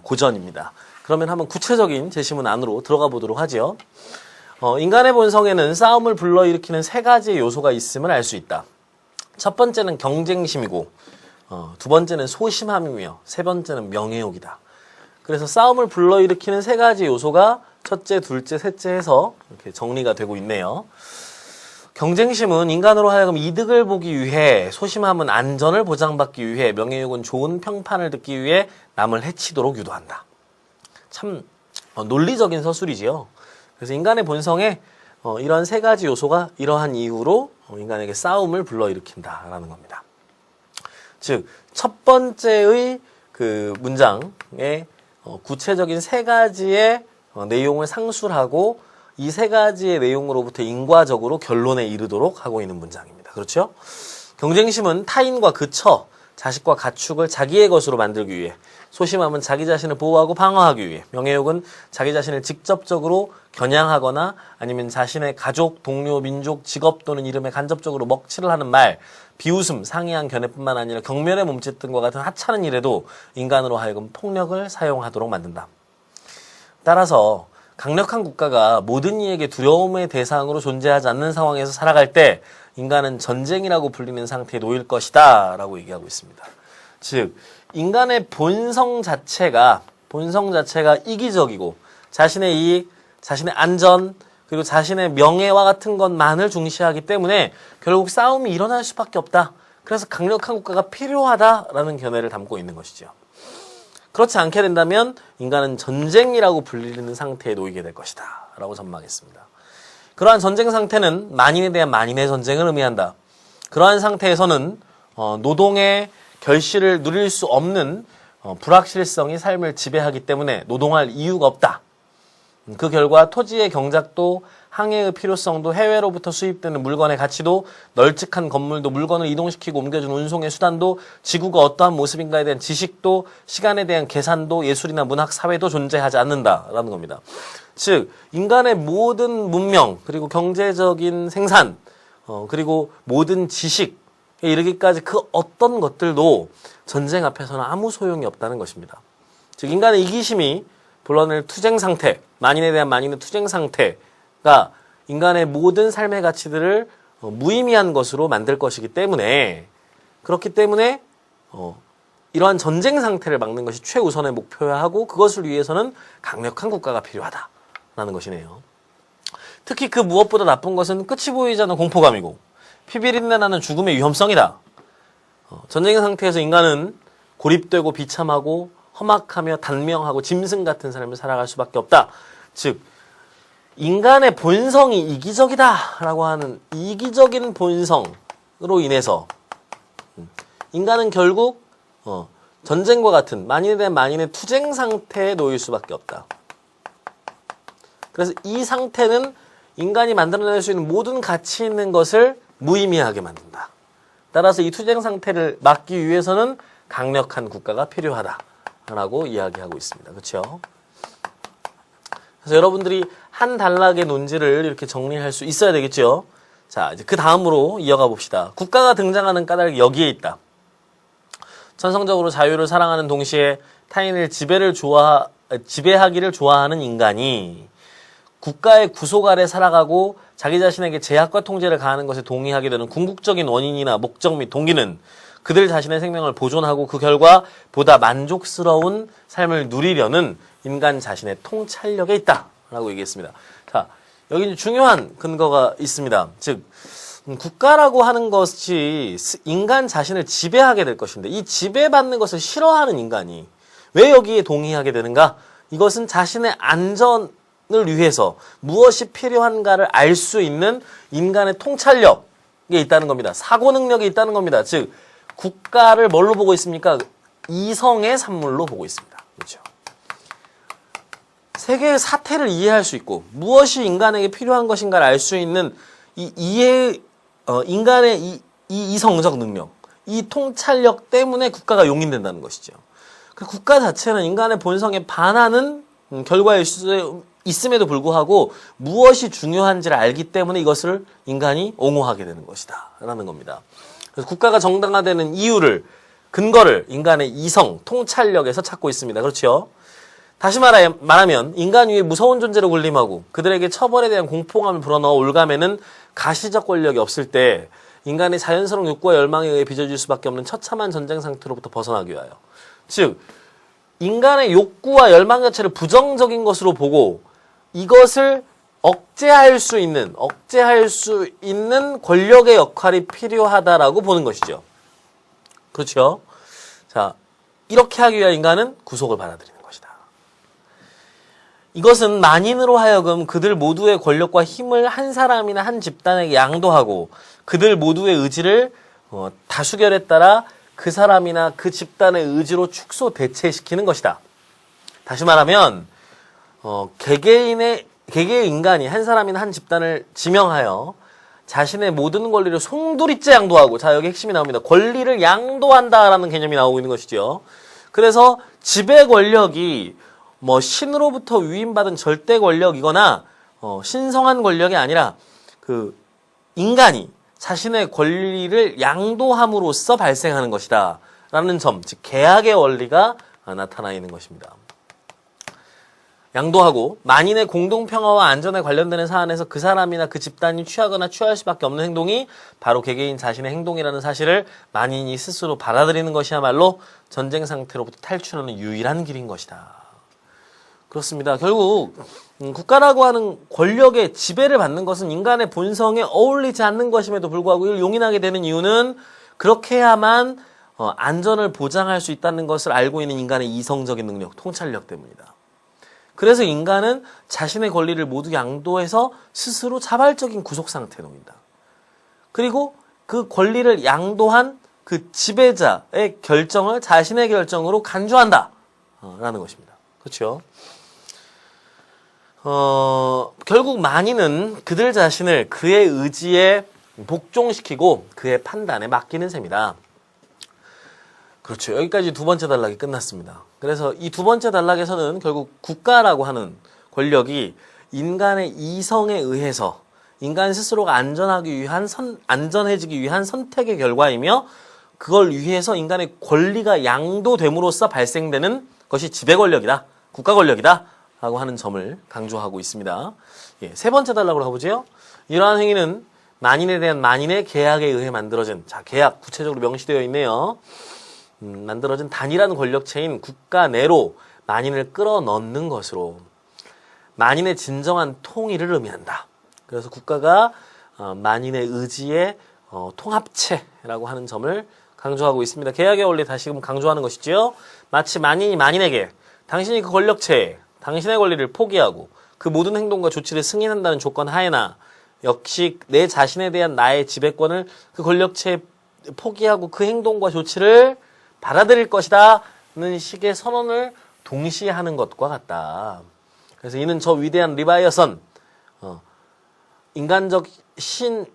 고전입니다. 그러면 한번 구체적인 제시문 안으로 들어가 보도록 하죠. 인간의 본성에는 싸움을 불러일으키는 세 가지의 요소가 있음을 알 수 있다. 첫 번째는 경쟁심이고, 두 번째는 소심함이며, 세 번째는 명예욕이다. 그래서 싸움을 불러일으키는 세 가지 요소가 첫째, 둘째, 셋째 해서 이렇게 정리가 되고 있네요. 경쟁심은 인간으로 하여금 이득을 보기 위해, 소심함은 안전을 보장받기 위해, 명예욕은 좋은 평판을 듣기 위해 남을 해치도록 유도한다. 참 논리적인 서술이지요. 그래서 인간의 본성에 이런 세 가지 요소가 이러한 이유로 인간에게 싸움을 불러일으킨다라는 겁니다. 즉, 첫 번째의 그 문장에 구체적인 세 가지의 내용을 상술하고 이 세 가지의 내용으로부터 인과적으로 결론에 이르도록 하고 있는 문장입니다. 그렇죠? 경쟁심은 타인과 그처, 자식과 가축을 자기의 것으로 만들기 위해, 소심함은 자기 자신을 보호하고 방어하기 위해, 명예욕은 자기 자신을 직접적으로 겨냥하거나 아니면 자신의 가족, 동료, 민족, 직업 또는 이름에 간접적으로 먹칠을 하는 말, 비웃음, 상이한 견해뿐만 아니라 경멸의 몸짓 등과 같은 하찮은 일에도 인간으로 하여금 폭력을 사용하도록 만든다. 따라서 강력한 국가가 모든 이에게 두려움의 대상으로 존재하지 않는 상황에서 살아갈 때 인간은 전쟁이라고 불리는 상태에 놓일 것이다 라고 얘기하고 있습니다. 즉, 인간의 본성 자체가 이기적이고 자신의 이익, 자신의 안전, 그리고 자신의 명예와 같은 것만을 중시하기 때문에 결국 싸움이 일어날 수밖에 없다. 그래서 강력한 국가가 필요하다라는 견해를 담고 있는 것이죠. 그렇지 않게 된다면 인간은 전쟁이라고 불리는 상태에 놓이게 될 것이다 라고 전망했습니다. 그러한 전쟁 상태는 만인에 대한 만인의 전쟁을 의미한다. 그러한 상태에서는 노동의 결실을 누릴 수 없는 불확실성이 삶을 지배하기 때문에 노동할 이유가 없다. 그 결과 토지의 경작도, 항해의 필요성도, 해외로부터 수입되는 물건의 가치도, 널찍한 건물도, 물건을 이동시키고 옮겨주는 운송의 수단도, 지구가 어떠한 모습인가에 대한 지식도, 시간에 대한 계산도, 예술이나 문학, 사회도 존재하지 않는다라는 겁니다. 즉, 인간의 모든 문명, 그리고 경제적인 생산, 그리고 모든 지식에 이르기까지 그 어떤 것들도 전쟁 앞에서는 아무 소용이 없다는 것입니다. 즉, 인간의 이기심이 불러낼 투쟁 상태, 만인에 대한 만인의 투쟁 상태가 인간의 모든 삶의 가치들을 무의미한 것으로 만들 것이기 때문에, 그렇기 때문에 이러한 전쟁 상태를 막는 것이 최우선의 목표여야 하고, 그것을 위해서는 강력한 국가가 필요하다라는 것이네요. 특히 그 무엇보다 나쁜 것은 끝이 보이지 않는 공포감이고 피비린내 나는 죽음의 위험성이다. 전쟁 상태에서 인간은 고립되고 비참하고 험악하며 단명하고 짐승 같은 삶을 살아갈 수밖에 없다. 즉, 인간의 본성이 이기적이다라고 하는 이기적인 본성으로 인해서 인간은 결국 전쟁과 같은 만인에 대한 만인의 투쟁 상태에 놓일 수밖에 없다. 그래서 이 상태는 인간이 만들어낼 수 있는 모든 가치 있는 것을 무의미하게 만든다. 따라서 이 투쟁 상태를 막기 위해서는 강력한 국가가 필요하다라고 이야기하고 있습니다. 그렇죠? 그래서 여러분들이 한 단락의 논지를 이렇게 정리할 수 있어야 되겠죠? 자, 이제 그 다음으로 이어가 봅시다. 국가가 등장하는 까닭이 여기에 있다. 천성적으로 자유를 사랑하는 동시에 타인을 지배하기를 좋아하는 인간이 국가의 구속 아래 살아가고 자기 자신에게 제약과 통제를 가하는 것에 동의하게 되는 궁극적인 원인이나 목적 및 동기는 그들 자신의 생명을 보존하고 그 결과 보다 만족스러운 삶을 누리려는 인간 자신의 통찰력에 있다라고 얘기했습니다. 자, 여기 중요한 근거가 있습니다. 즉, 국가라고 하는 것이 인간 자신을 지배하게 될 것인데, 이 지배받는 것을 싫어하는 인간이 왜 여기에 동의하게 되는가? 이것은 자신의 안전을 위해서 무엇이 필요한가를 알 수 있는 인간의 통찰력에 있다는 겁니다. 사고 능력이 있다는 겁니다. 즉, 국가를 뭘로 보고 있습니까? 이성의 산물로 보고 있습니다. 그렇죠? 세계의 사태를 이해할 수 있고 무엇이 인간에게 필요한 것인가를 알 수 있는 인간의 이 이성적 능력, 이 통찰력 때문에 국가가 용인된다는 것이죠. 그 국가 자체는 인간의 본성에 반하는 결과일 수 있음에도 불구하고 무엇이 중요한지를 알기 때문에 이것을 인간이 옹호하게 되는 것이다 라는 겁니다. 그래서 국가가 정당화되는 이유를 근거를 인간의 이성, 통찰력에서 찾고 있습니다. 그렇죠? 다시 말하면 인간 위에 무서운 존재로 군림하고 그들에게 처벌에 대한 공포감을 불어넣어 올가매는 가시적 권력이 없을 때 인간의 자연스러운 욕구와 열망에 의해 빚어질 수밖에 없는 처참한 전쟁 상태로부터 벗어나기 위하여. 즉 인간의 욕구와 열망 자체를 부정적인 것으로 보고 이것을 억제할 수 있는 권력의 역할이 필요하다라고 보는 것이죠. 그렇죠? 자, 이렇게 하기 위해 인간은 구속을 받아들이는 것이다. 이것은 만인으로 하여금 그들 모두의 권력과 힘을 한 사람이나 한 집단에게 양도하고 그들 모두의 의지를 다수결에 따라 그 사람이나 그 집단의 의지로 축소 대체시키는 것이다. 다시 말하면 개개의 인간이 한 사람이나 한 집단을 지명하여 자신의 모든 권리를 송두리째 양도하고, 자 여기 핵심이 나옵니다. 권리를 양도한다라는 개념이 나오고 있는 것이죠. 그래서 지배 권력이 신으로부터 위임받은 절대 권력이거나 신성한 권력이 아니라 그 인간이 자신의 권리를 양도함으로써 발생하는 것이다 라는 점, 즉 계약의 원리가 나타나 있는 것입니다. 양도하고 만인의 공동평화와 안전에 관련되는 사안에서 그 사람이나 그 집단이 취하거나 취할 수밖에 없는 행동이 바로 개개인 자신의 행동이라는 사실을 만인이 스스로 받아들이는 것이야말로 전쟁 상태로부터 탈출하는 유일한 길인 것이다. 그렇습니다. 결국 국가라고 하는 권력의 지배를 받는 것은 인간의 본성에 어울리지 않는 것임에도 불구하고 이걸 용인하게 되는 이유는 그렇게 해야만 안전을 보장할 수 있다는 것을 알고 있는 인간의 이성적인 능력, 통찰력 때문이다. 그래서 인간은 자신의 권리를 모두 양도해서 스스로 자발적인 구속 상태에 놓인다. 그리고 그 권리를 양도한 그 지배자의 결정을 자신의 결정으로 간주한다. 라는 것입니다. 그렇죠? 결국 만인은 그들 자신을 그의 의지에 복종시키고 그의 판단에 맡기는 셈이다. 그렇죠. 여기까지 두 번째 단락이 끝났습니다. 그래서 이 두 번째 단락에서는 결국 국가라고 하는 권력이 인간의 이성에 의해서 인간 스스로가 안전해지기 위한 선택의 결과이며 그걸 위해서 인간의 권리가 양도됨으로써 발생되는 것이 지배 권력이다. 국가 권력이다. 라고 하는 점을 강조하고 있습니다. 세 번째 단락으로 가보죠. 이러한 행위는 만인에 대한 만인의 계약에 의해 만들어진, 자, 계약 구체적으로 명시되어 있네요. 만들어진 단일한 권력체인 국가 내로 만인을 끌어넣는 것으로 만인의 진정한 통일을 의미한다. 그래서 국가가 만인의 의지의 통합체라고 하는 점을 강조하고 있습니다. 계약의 원리 다시금 강조하는 것이지요. 마치 만인이 만인에게 당신이 그 권력체에 당신의 권리를 포기하고 그 모든 행동과 조치를 승인한다는 조건 하에나 역시 내 자신에 대한 나의 지배권을 그 권력체에 포기하고 그 행동과 조치를 받아들일 것이다 는 식의 선언을 동시에 하는 것과 같다. 그래서 이는 저 위대한 리바이어선 인간적 신인